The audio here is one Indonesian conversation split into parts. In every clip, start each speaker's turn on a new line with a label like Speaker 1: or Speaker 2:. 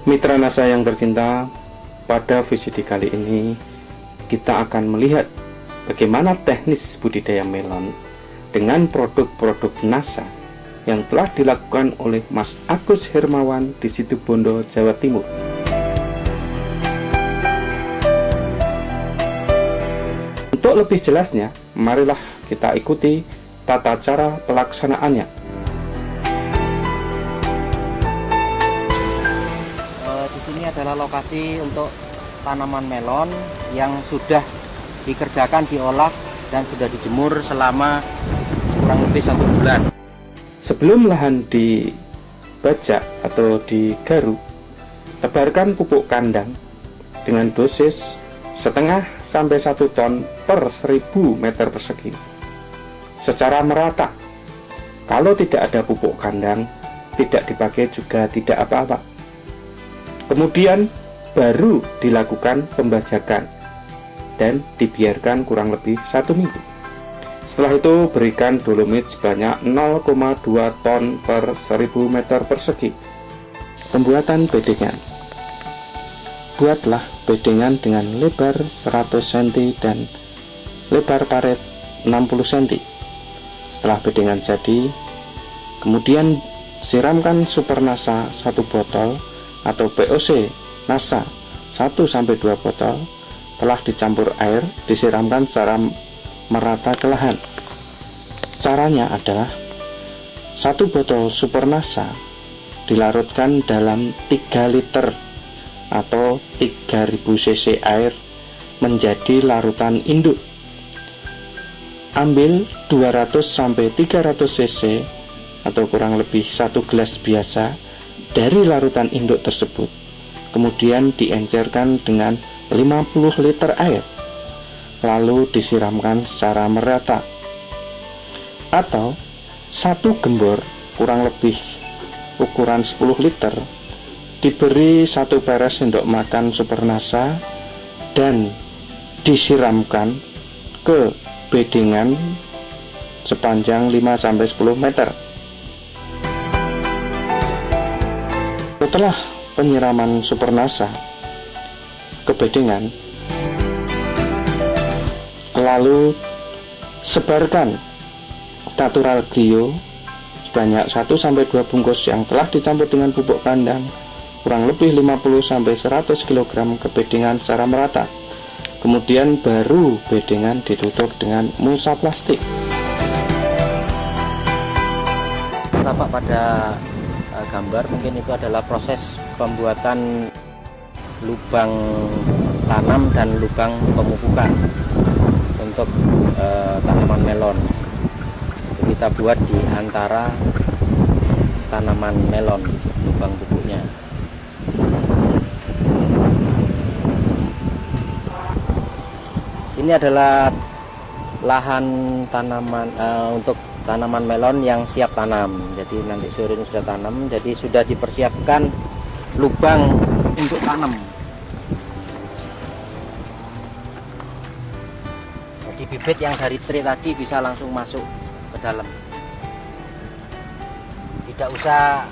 Speaker 1: Mitra NASA yang tercinta, pada VCD kali ini kita akan melihat bagaimana teknis budidaya melon dengan produk-produk NASA yang telah dilakukan oleh Mas Agus Hermawan di Situbondo, Jawa Timur. Untuk lebih jelasnya, marilah kita ikuti tata cara pelaksanaannya.
Speaker 2: Di sini adalah lokasi untuk tanaman melon yang sudah dikerjakan, diolah, dan sudah dijemur selama kurang lebih 1 bulan.
Speaker 1: Sebelum lahan dibajak atau digaruk, tebarkan pupuk kandang dengan dosis setengah sampai 1 ton per 1000 meter persegi secara merata. Kalau tidak ada pupuk kandang, tidak dipakai juga tidak apa-apa. Kemudian baru dilakukan pembajakan dan dibiarkan kurang lebih 1 minggu. Setelah itu berikan dolomit sebanyak 0,2 ton per 1000 meter persegi. Pembuatan bedengan. Buatlah bedengan dengan lebar 100 cm dan lebar karet 60 cm. Setelah bedengan jadi, kemudian siramkan Super NASA 1 botol atau POC NASA 1-2 botol telah dicampur air, disiramkan secara merata ke lahan. Caranya adalah 1 botol Super NASA dilarutkan dalam 3 liter atau 3000 cc air menjadi larutan induk. Ambil 200-300 cc atau kurang lebih 1 gelas biasa dari larutan induk tersebut, kemudian diencerkan dengan 50 liter air, lalu disiramkan secara merata. Atau 1 gembor kurang lebih ukuran 10 liter diberi 1 peres sendok makan Super NASA dan disiramkan ke bedengan sepanjang 5-10 meter. Setelah penyiraman Super NASA ke bedengan, lalu sebarkan natural grio sebanyak 1-2 bungkus yang telah dicampur dengan pupuk kandang kurang lebih 50-100 kg ke bedengan secara merata. Kemudian baru bedengan ditutup dengan mulsa plastik.
Speaker 2: Tampak pada gambar mungkin itu adalah proses pembuatan lubang tanam dan lubang pemupukan untuk tanaman melon. Kita buat di antara tanaman melon lubang pupuknya. Ini adalah lahan tanaman untuk tanaman melon yang siap tanam. Jadi nanti sore ini sudah tanam, jadi sudah dipersiapkan lubang untuk tanam. Jadi bibit yang dari tray tadi bisa langsung masuk ke dalam. Tidak usah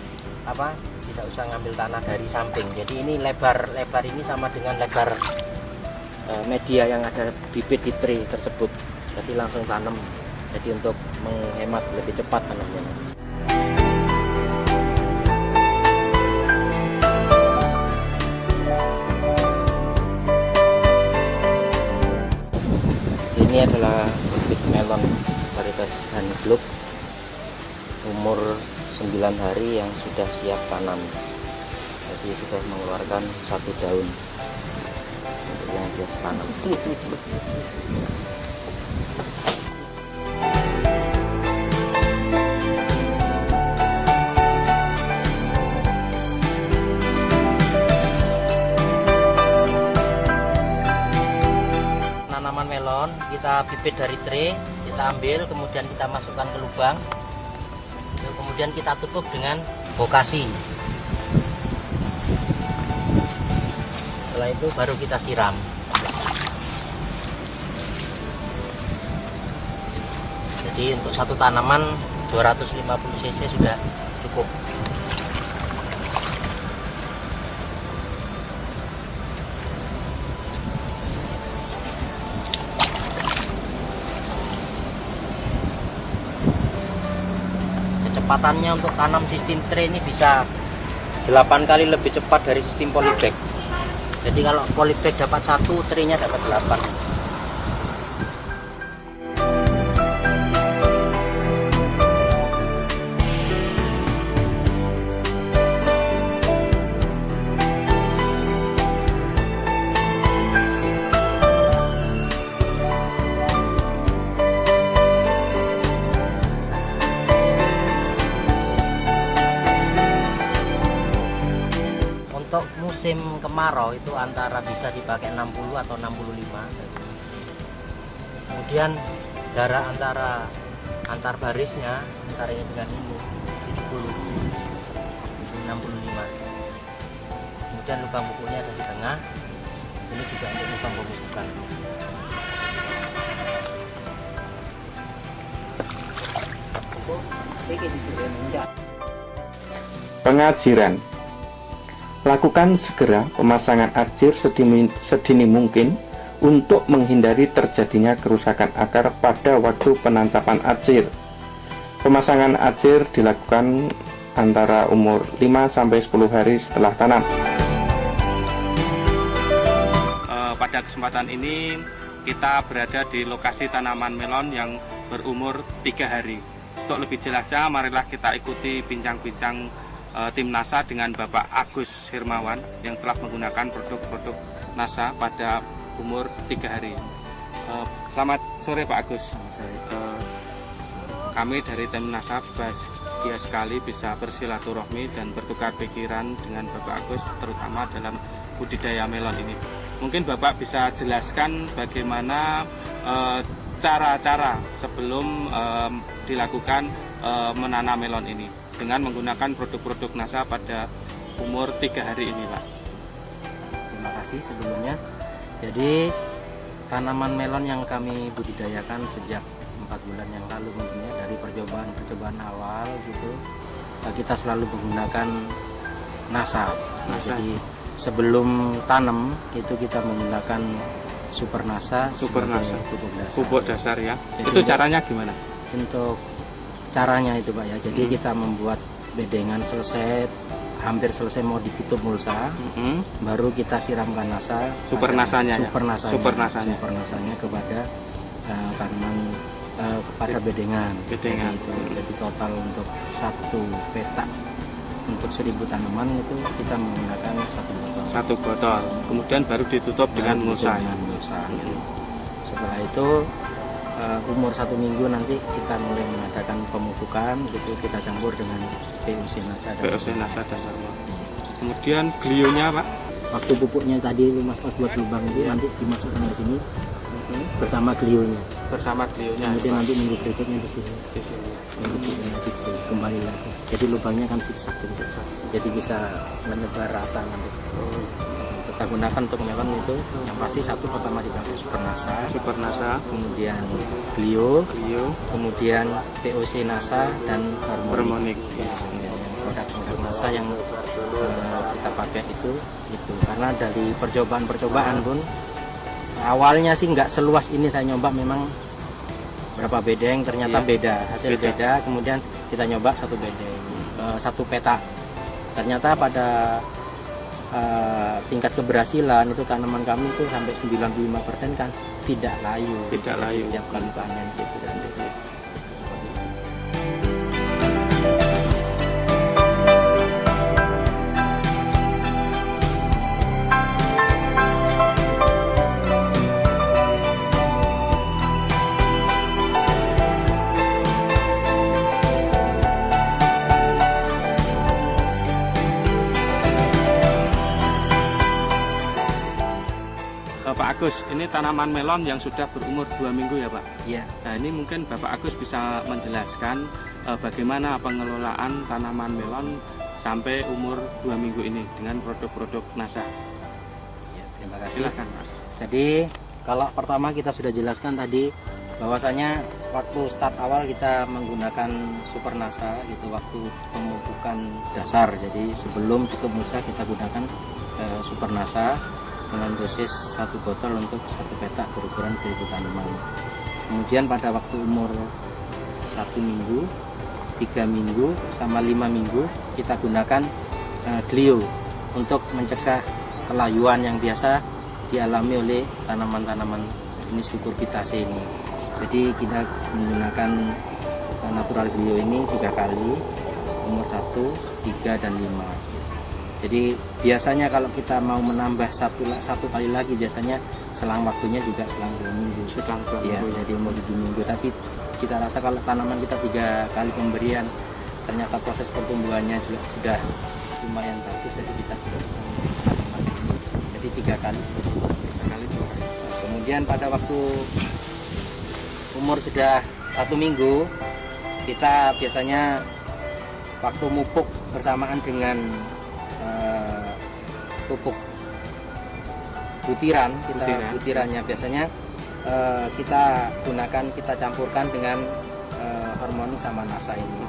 Speaker 2: ngambil tanah dari samping. Jadi ini lebar ini sama dengan lebar media yang ada bibit di tray tersebut. Jadi langsung tanam. Jadi untuk menghemat lebih cepat tanamnya. Ini adalah bibit melon varietas Honeyglove umur 9 hari yang sudah siap tanam. Jadi sudah mengeluarkan 1 daun untuk yang dia tanam. Tanaman melon kita bibit dari tray, kita ambil, kemudian kita masukkan ke lubang, kemudian kita tutup dengan bokasi. Setelah itu baru kita siram. Jadi untuk satu tanaman 250 cc sudah cukup. kecepatannya untuk tanam sistem tray ini bisa 8 kali lebih cepat dari sistem polybag. Jadi kalau polybag dapat 1, traynya dapat 8. Untuk musim kemarau itu antara bisa dipakai 60 atau 65. Kemudian jarak antar barisnya antara ini dengan ini 70, 65. Kemudian lubang pupuknya ada di tengah. Ini juga untuk lubang pemupukan.
Speaker 1: Pengajiran. Lakukan segera pemasangan ajir sedini mungkin untuk menghindari terjadinya kerusakan akar pada waktu penancapan ajir. Pemasangan ajir dilakukan antara umur 5-10 hari setelah tanam. Pada kesempatan ini kita berada di lokasi tanaman melon yang berumur 3 hari. Untuk lebih jelasnya, marilah kita ikuti bincang-bincang tim NASA dengan Bapak Agus Hermawan yang telah menggunakan produk-produk NASA pada umur 3 hari. Selamat sore Pak Agus. Kami dari tim NASA bahagia sekali bisa bersilaturahmi dan bertukar pikiran dengan Bapak Agus, terutama dalam budidaya melon ini. Mungkin Bapak bisa jelaskan bagaimana cara-cara sebelum dilakukan menanam melon ini dengan menggunakan produk-produk NASA pada umur 3 hari ini, Pak.
Speaker 2: Terima kasih sebelumnya. Jadi tanaman melon yang kami budidayakan sejak 4 bulan yang lalu mungkinnya, dari percobaan awal gitu, kita selalu menggunakan NASA. Jadi sebelum tanam itu kita menggunakan Super NASA,
Speaker 1: pupuk dasar ya. Jadi itu caranya gimana?
Speaker 2: Untuk caranya itu Pak ya, jadi kita membuat bedengan hampir selesai mau ditutup mulsa, baru kita siramkan NASA,
Speaker 1: super nasanya
Speaker 2: kepada tanaman kepada bedengan. Itu. Jadi total untuk 1 petak untuk 1000 tanaman itu kita menggunakan
Speaker 1: 1 botol. Kemudian baru ditutup dengan mulsa.
Speaker 2: Gitu. Setelah itu umur 1 minggu nanti kita mulai mengadakan pemupukan, gitu kita campur dengan POC NASA dan hormon.
Speaker 1: Kemudian glionya Pak,
Speaker 2: waktu pupuknya tadi Mas buat lubang itu nanti dimasukkan ke sini bersama glionya. Kemudian nanti minggu berikutnya di sini. Kembali lagi. Jadi lubangnya kan zigzag. Jadi bisa menyebar rata nanti. Kita gunakan untuk melon itu yang pasti satu pertama dipakai Super NASA, kemudian Glio, kemudian POC NASA dan Harmonic. Produk-produk NASA yang kita pakai itu karena dari percobaan pun awalnya sih nggak seluas ini, saya nyoba memang berapa bedeng ternyata hasil beda. Kemudian kita nyoba 1 bedeng 1 petak, ternyata pada tingkat keberhasilan itu tanaman kami itu sampai 95% kan tidak layu setiap kali panen gitu kan.
Speaker 1: Pak Agus, ini tanaman melon yang sudah berumur 2 minggu ya Pak?
Speaker 2: Iya.
Speaker 1: Nah ini mungkin Bapak Agus bisa menjelaskan bagaimana pengelolaan tanaman melon sampai umur 2 minggu ini dengan produk-produk NASA.
Speaker 2: Ya, terima kasih.
Speaker 1: Silakan Pak.
Speaker 2: Jadi kalau pertama kita sudah jelaskan tadi bahwasanya waktu start awal kita menggunakan Super NASA itu waktu pemupukan dasar. Jadi sebelum tutup mulsa kita gunakan Super NASA dengan dosis 1 botol untuk 1 petak berukuran 1000 tanaman. Kemudian pada waktu umur 1 minggu 3 minggu sama 5 minggu kita gunakan Glio untuk mencegah kelayuan yang biasa dialami oleh tanaman-tanaman jenis Cucurbitaceae ini. Jadi kita menggunakan natural Glio ini 3 kali, umur 1, 3, dan 5. Jadi biasanya kalau kita mau menambah satu kali lagi, biasanya selang waktunya juga selang 2 minggu.
Speaker 1: Selang 2
Speaker 2: ya,
Speaker 1: minggu.
Speaker 2: Jadi umur 7 minggu. Tapi kita rasa kalau tanaman kita 3 kali pemberian, ternyata proses pertumbuhannya juga sudah lumayan bagus, jadi kita sudah bisa menggunakan ini. Jadi 3 kali. Kemudian pada waktu umur sudah 1 minggu, kita biasanya waktu mupuk bersamaan dengan pupuk butirannya biasanya kita campurkan dengan Harmony sama Nasa ini.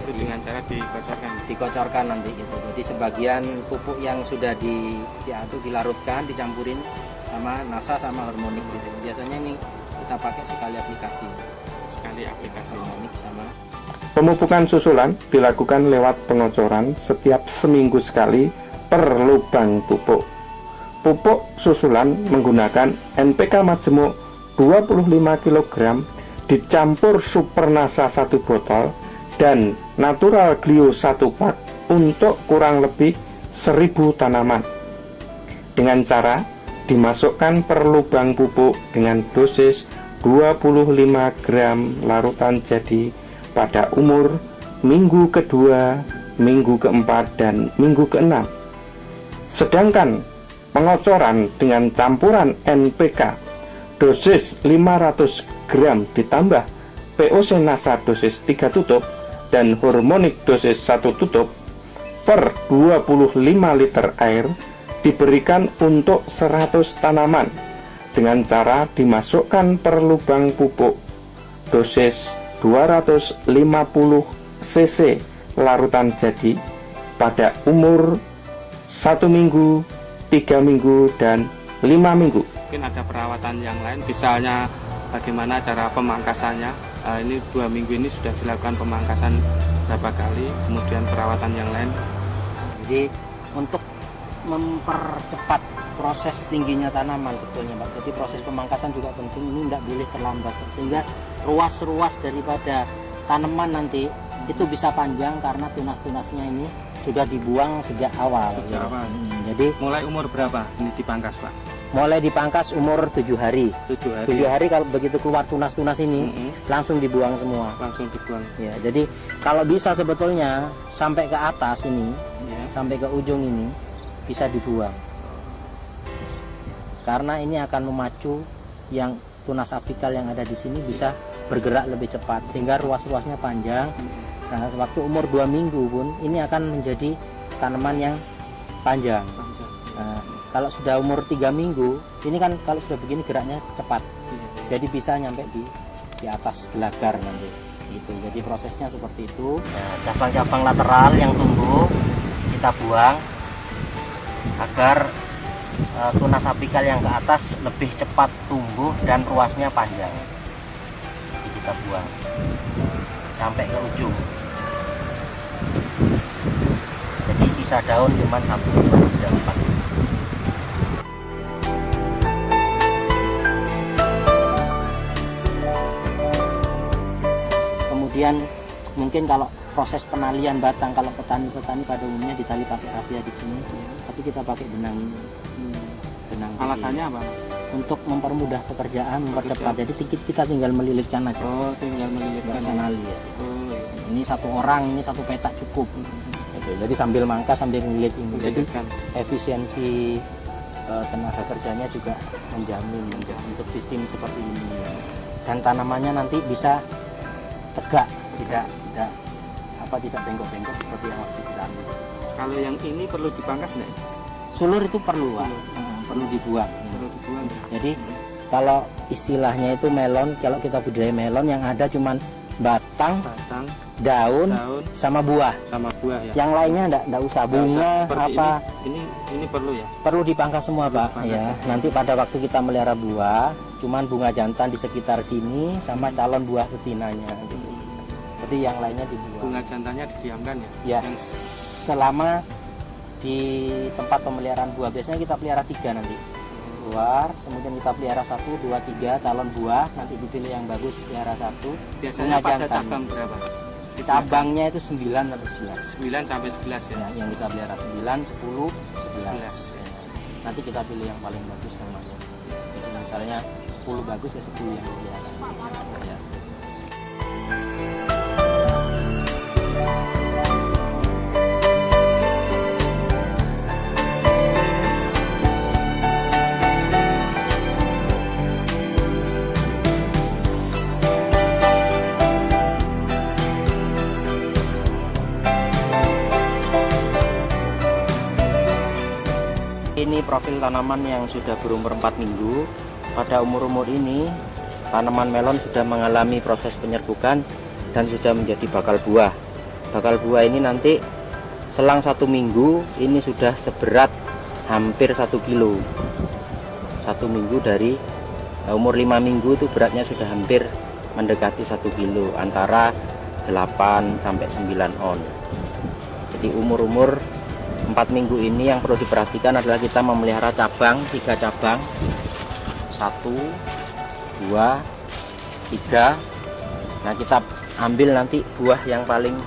Speaker 1: Jadi dengan cara
Speaker 2: dikocorkan nanti gitu. Jadi sebagian pupuk yang sudah diaduk, dilarutkan, dicampurin sama Nasa sama Harmony gitu. Biasanya ini kita pakai sekali aplikasi Harmony sama.
Speaker 1: Pemupukan susulan dilakukan lewat pengocoran setiap seminggu sekali per lubang pupuk. Pupuk susulan menggunakan NPK majemuk 25 kg dicampur Super Nasa 1 botol dan Natural Glio 1 pak untuk kurang lebih 1000 tanaman. Dengan cara dimasukkan per lubang pupuk dengan dosis 25 gram larutan jadi pada umur minggu kedua, minggu keempat, dan minggu keenam. Sedangkan pengocoran dengan campuran NPK dosis 500 gram ditambah POC Nasa dosis 3 tutup dan Harmonic dosis 1 tutup per 25 liter air diberikan untuk 100 tanaman dengan cara dimasukkan per lubang pupuk dosis 250 cc larutan jadi pada umur 1 minggu, 3 minggu, dan 5 minggu. Mungkin ada perawatan yang lain, misalnya bagaimana cara pemangkasannya. Ini 2 minggu ini sudah dilakukan pemangkasan berapa kali, kemudian perawatan yang lain.
Speaker 2: Jadi untuk mempercepat proses tingginya tanaman sebetulnya Pak. Jadi proses pemangkasan juga penting, ini tidak boleh terlambat sehingga ruas-ruas daripada tanaman nanti itu bisa panjang karena tunas-tunasnya ini sudah dibuang sejak awal.
Speaker 1: Jadi mulai umur berapa ini dipangkas Pak?
Speaker 2: Mulai dipangkas umur 7 hari.
Speaker 1: 7
Speaker 2: hari kalau begitu keluar tunas-tunas ini langsung dibuang semua.
Speaker 1: Langsung dibuang.
Speaker 2: Ya, jadi kalau bisa sebetulnya sampai ke atas ini, sampai ke ujung ini bisa dibuang. Karena ini akan memacu yang tunas apikal yang ada di sini bisa bergerak lebih cepat sehingga ruas-ruasnya panjang. Nah, waktu umur 2 minggu pun ini akan menjadi tanaman yang panjang. Nah, kalau sudah umur 3 minggu, ini kan kalau sudah begini geraknya cepat. Jadi bisa nyampe di atas gelagar nanti. Gitu. Jadi prosesnya seperti itu. Nah, cabang-cabang lateral yang tumbuh kita buang agar tunas apikal yang ke atas lebih cepat tumbuh dan ruasnya panjang. Jadi kita buang sampai ke ujung. Jadi sisa daun cuma 1, 2, 3, 4. Kemudian mungkin kalau proses penalian batang, kalau petani-petani pada umumnya ditali pakai rapia di sini, tapi kita pakai benang ini.
Speaker 1: Alasannya apa?
Speaker 2: Untuk mempermudah pekerjaan, mempercepat. Jadi kita tinggal melilitkan aja.
Speaker 1: Oh, tinggal melilitkan.
Speaker 2: Nali ya. Ini 1 orang, ini 1 petak cukup. Jadi sambil mangkas sambil lilit ini. Jadi efisiensi tenaga kerjanya juga menjamin untuk sistem seperti ini. Dan tanamannya nanti bisa tegak, tidak bengkok-bengkok seperti yang masih kita ambil.
Speaker 1: Kalau yang ini perlu dipangkas nggak?
Speaker 2: Sulur itu perlu, Pak. Perlu dibuang. Jadi kalau istilahnya itu melon, kalau kita budidaya melon yang ada cuman batang, daun sama buah. Ya. Yang lainnya enggak usah, bunga apa.
Speaker 1: Ini perlu ya?
Speaker 2: Perlu dipangkas semua, Pak. Ya. Nanti pada waktu kita melihara buah, cuman bunga jantan di sekitar sini sama calon buah betinanya gitu. Jadi yang lainnya dibuang.
Speaker 1: Bunga jantannya didiamkan ya?
Speaker 2: Ya, selama di tempat pemeliharaan buah. Biasanya kita pelihara 3 nanti. Keluar, kemudian kita pelihara 1, 2, 3 calon buah, nanti dipilih yang bagus pelihara 1.
Speaker 1: Biasanya pada cabang berapa?
Speaker 2: Cabangnya itu 9 atau 11.
Speaker 1: 9 sampai 11 ya?
Speaker 2: Ya, yang kita pelihara 9, 10, 11. Ya. Nanti kita pilih yang paling bagus namanya. Jadi misalnya 10 bagus ya 10 yang dipelihara. Ya. Ini profil tanaman yang sudah berumur 4 minggu. Pada umur-umur ini, tanaman melon sudah mengalami proses penyerbukan dan sudah menjadi bakal buah. Bakal buah ini nanti selang 1 minggu, ini sudah seberat hampir 1 kilo. 1 minggu dari umur 5 minggu itu beratnya sudah hampir mendekati 1 kilo, antara 8 sampai 9 on. Jadi umur-umur 4 minggu ini yang perlu diperhatikan adalah kita memelihara cabang, 3 cabang, 1, 2, 3. Nah, kita ambil nanti buah yang paling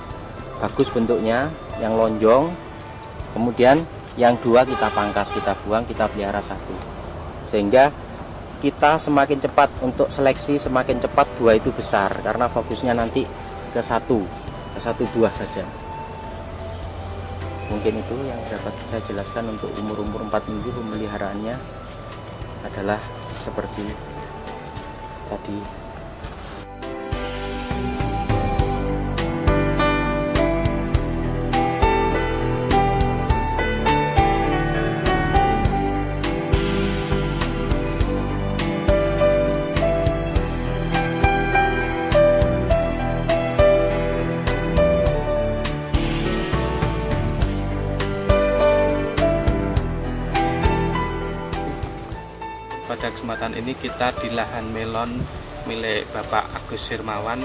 Speaker 2: bagus bentuknya, yang lonjong. Kemudian yang 2 kita pangkas, kita buang, kita pelihara 1. Sehingga kita semakin cepat untuk seleksi, semakin cepat buah itu besar, karena fokusnya nanti ke satu buah saja. Mungkin itu yang dapat saya jelaskan untuk umur-umur 4 minggu pemeliharaannya adalah seperti tadi.
Speaker 1: Pada kesempatan ini kita di lahan melon milik Bapak Agus Hermawan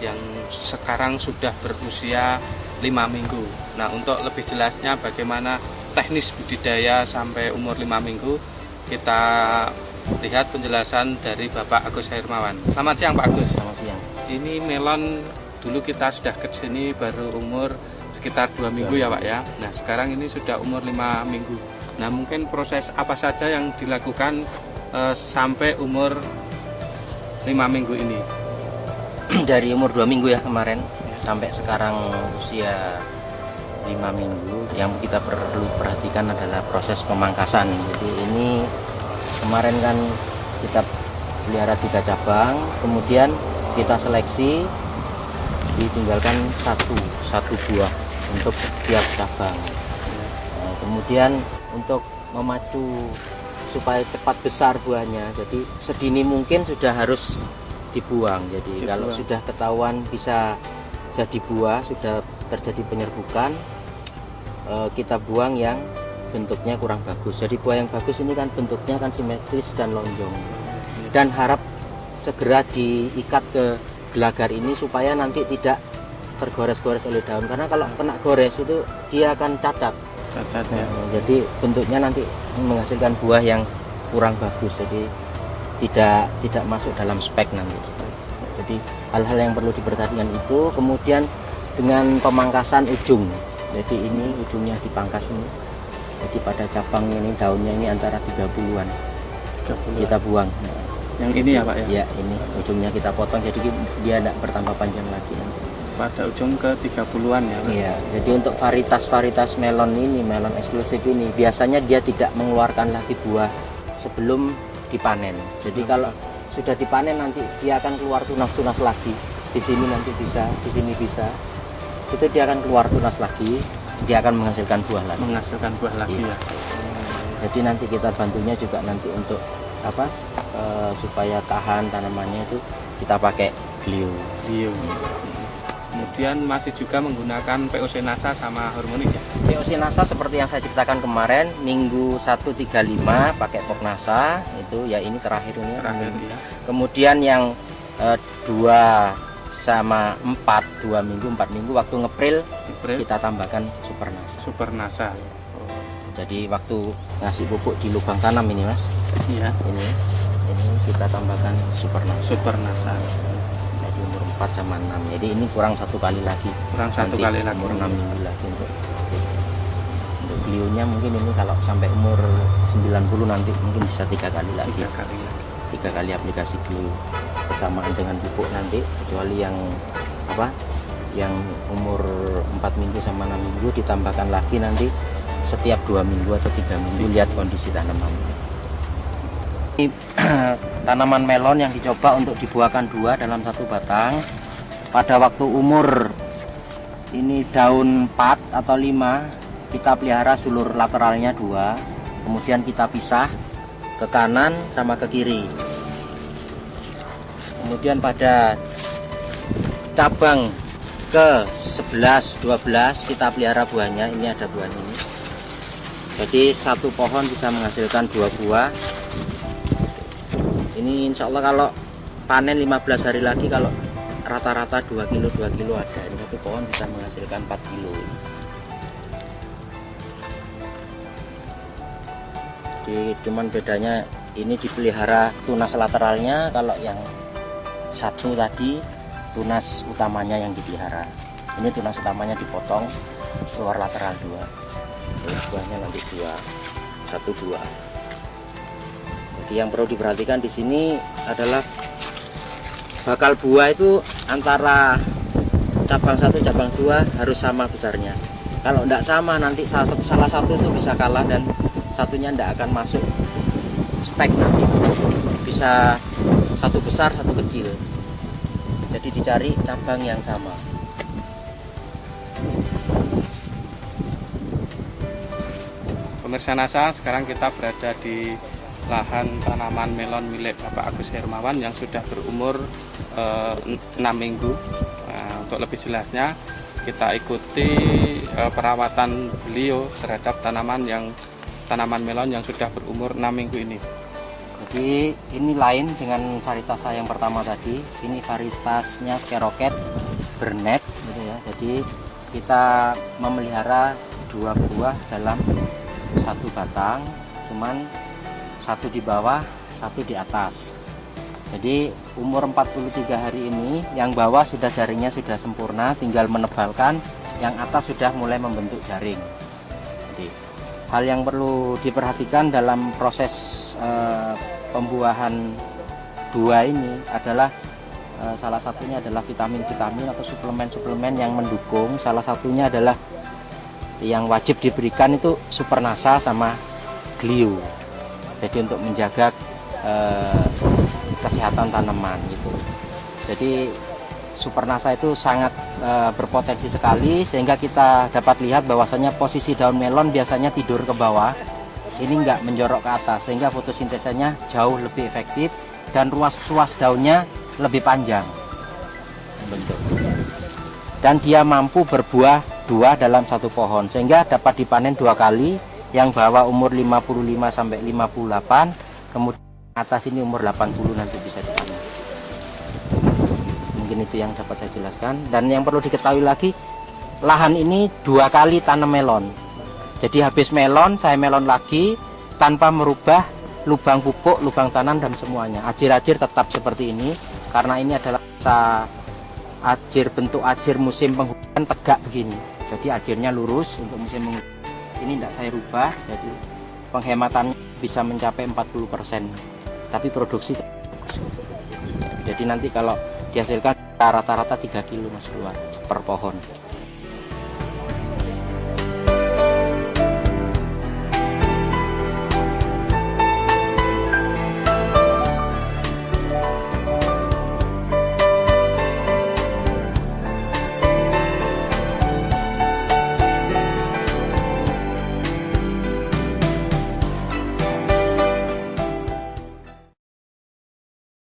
Speaker 1: yang sekarang sudah berusia 5 minggu. Nah, untuk lebih jelasnya bagaimana teknis budidaya sampai umur 5 minggu, kita lihat penjelasan dari Bapak Agus Hermawan. Selamat siang Pak Agus.
Speaker 2: Selamat siang.
Speaker 1: Ini melon dulu kita sudah ke sini baru umur sekitar 2 minggu ya Pak ya. Nah, sekarang ini sudah umur 5 minggu. Nah, mungkin proses apa saja yang dilakukan sampai umur 5 minggu ini?
Speaker 2: Dari umur 2 minggu ya kemarin sampai sekarang usia 5 minggu, yang kita perlu perhatikan adalah proses pemangkasan. Jadi ini kemarin kan kita pelihara 3 cabang, kemudian kita seleksi, ditinggalkan satu buah untuk setiap cabang. Nah, kemudian untuk memacu supaya cepat besar buahnya, jadi sedini mungkin sudah harus dibuang. Jadi kalau sudah ketahuan bisa jadi buah, sudah terjadi penyerbukan, kita buang yang bentuknya kurang bagus. Jadi buah yang bagus ini kan bentuknya kan simetris dan lonjong, dan harap segera diikat ke gelagar ini supaya nanti tidak tergores-gores oleh daun, karena kalau kena gores itu dia akan cacat. Ya. Jadi bentuknya nanti menghasilkan buah yang kurang bagus, jadi tidak masuk dalam spek nanti. Jadi hal-hal yang perlu diperhatikan itu. Kemudian dengan pemangkasan ujung, jadi ini ujungnya dipangkas ini. Jadi pada cabang ini daunnya ini antara 30-an kita buang.
Speaker 1: Yang ini ya Pak ya?
Speaker 2: Ya, ini ujungnya kita potong, jadi dia tidak bertambah panjang lagi nanti.
Speaker 1: Pada ujung ke 30-an ya Pak?
Speaker 2: Iya, jadi untuk varietas melon ini, melon eksklusif ini, biasanya dia tidak mengeluarkan lagi buah sebelum dipanen. Jadi kalau sudah dipanen nanti dia akan keluar tunas-tunas lagi. Di sini nanti bisa, di sini bisa. Itu dia akan keluar tunas lagi, dia akan menghasilkan buah lagi.
Speaker 1: Menghasilkan buah lagi ya.
Speaker 2: Jadi nanti kita bantunya juga nanti untuk apa? Supaya tahan tanamannya itu kita pakai glio.
Speaker 1: Kemudian masih juga menggunakan POC NASA sama hormonik ya?
Speaker 2: POC NASA seperti yang saya ceritakan kemarin, minggu 135 pakai pok NASA, itu ya ini terakhir ini.
Speaker 1: Ya.
Speaker 2: Kemudian yang 2 sama 2 minggu 4 minggu waktu ngepril kita tambahkan Supernasa. Jadi waktu ngasih pupuk di lubang tanam ini Mas,
Speaker 1: Iya.
Speaker 2: ini kita tambahkan Supernasa. Jadi umur 4 sama 6. Jadi ini kurang 1 kali lagi. Umur 6 minggu lagi untuk Clio-nya mungkin ini kalau sampai umur 90 nanti mungkin bisa 3 kali lagi. 3 kali aplikasi Clio bersamaan dengan pupuk nanti, kecuali yang umur 4 minggu sama 6 minggu ditambahkan lagi nanti setiap 2 minggu atau 3 minggu, lihat kondisi tanaman. Ini tanaman melon yang dicoba untuk dibuahkan 2 dalam 1 batang. Pada waktu umur ini daun 4 atau 5, kita pelihara sulur lateralnya 2, kemudian kita pisah ke kanan sama ke kiri. Kemudian pada cabang ke 11, 12 kita pelihara buahnya. Ini ada buah ini. Jadi 1 pohon bisa menghasilkan 2 buah. Ini insya Allah kalau panen 15 hari lagi, kalau rata-rata 2 kilo ada. Ini 1 pohon bisa menghasilkan 4 kilo. Jadi cuman bedanya ini dipelihara tunas lateralnya, kalau yang satu tadi tunas utamanya yang dipelihara. Ini tunas utamanya dipotong, keluar lateral 2. Terus buahnya nanti 1, 2. Jadi yang perlu diperhatikan di sini adalah bakal buah itu antara cabang 1 cabang 2 harus sama besarnya. Kalau tidak sama nanti salah satu itu bisa kalah dan satunya tidak akan masuk spek, nanti bisa 1 besar 1 kecil. Jadi dicari cabang yang sama.
Speaker 1: Pemirsa NASA, sekarang kita berada di lahan tanaman melon milik Bapak Agus Hermawan yang sudah berumur 6 minggu. Nah, untuk lebih jelasnya kita ikuti perawatan beliau terhadap tanaman melon yang sudah berumur 6 minggu ini.
Speaker 2: Jadi ini lain dengan varietas saya yang pertama tadi. Ini varietasnya Skeroket Bernet gitu ya. Jadi kita memelihara 2 buah dalam 1 batang, cuman 1 di bawah, 1 di atas. Jadi umur 43 hari ini yang bawah sudah jaringnya sudah sempurna, tinggal menebalkan, yang atas sudah mulai membentuk jaring. Jadi hal yang perlu diperhatikan dalam proses pembuahan 2 ini adalah salah satunya adalah vitamin-vitamin atau suplemen-suplemen yang mendukung. Salah satunya adalah yang wajib diberikan itu Supernasa sama Clio. Jadi untuk menjaga kesehatan tanaman gitu. Jadi Supernasa itu sangat berpotensi sekali, sehingga kita dapat lihat bahwasanya posisi daun melon biasanya tidur ke bawah, ini enggak menjorok ke atas, sehingga fotosintesanya jauh lebih efektif dan ruas daunnya lebih panjang bentuk. Dan dia mampu berbuah 2 dalam 1 pohon, sehingga dapat dipanen 2 kali. Yang bawah umur 55 sampai 58, kemudian atas ini umur 80 nanti bisa dipanen. Mungkin itu yang dapat saya jelaskan. Dan yang perlu diketahui lagi, lahan ini 2 kali tanam melon. Jadi habis melon, saya melon lagi tanpa merubah lubang pupuk, lubang tanam dan semuanya. Ajir-ajir tetap seperti ini karena ini adalah bentuk ajir musim penghujan tegak begini. Jadi ajirnya lurus untuk musim penghujan. Ini tidak saya rubah, jadi penghematan bisa mencapai 40%. Tapi produksi bagus. Jadi nanti kalau dihasilkan rata-rata 3 kilo Mas keluar per pohon.